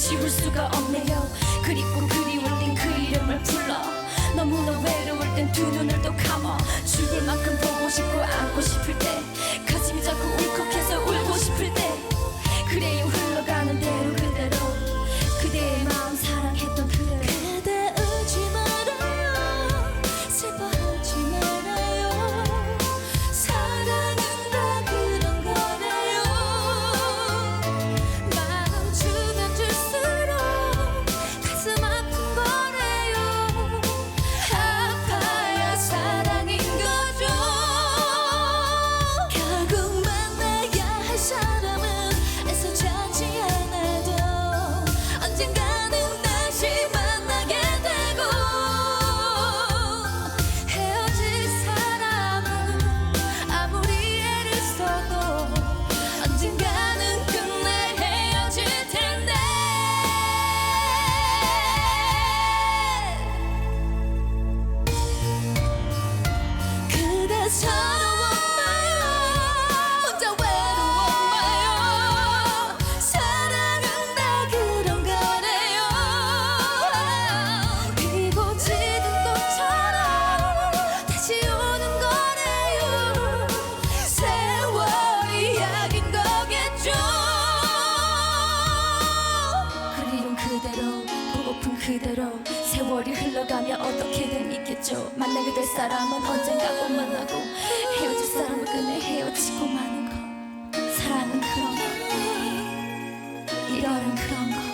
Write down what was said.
지울 수가 없네요. 그립고 그리울 땐 그 이름을 불러. 너무나 외로울 땐 두 눈을 또 감아. 죽을 만큼 보고 싶고 안고 싶을 때, 가슴이 자꾸 울컥해서 울고 싶을 때, 그래요 흘러가는 대로 그대로 그대의 마음 사랑했던 그대로. 그대 울지 말아요, 슬퍼하지 말아요. 사랑은 다 그런 거래요. 마음 주면 줄수록 가슴 아픈 거래요. 아파야 사랑인 거죠. 결국 만나야 할 사람은 애써 찾지 않아도 언젠가는 다시 만나게 되고, 헤어질 사람은 아무리 애를 써도 언젠가는 끝내 헤어질 텐데. 그대 서러웠나요? 혼자 외로웠나요? 사랑은 다 그런 거래요. 그리고 지금 꽃처럼 다시 오는 거래요. 세월이 약인 거겠죠. 그리운 그대로 보고픈 그대로 세월이 흘러가며 어떻게든 있겠죠. 만나게 될 사람은 언젠가 꼭 만나고, 헤어질 사람은 끝내 헤어지고 마는 거. 사랑은 그런 거, 이별은 그런 거.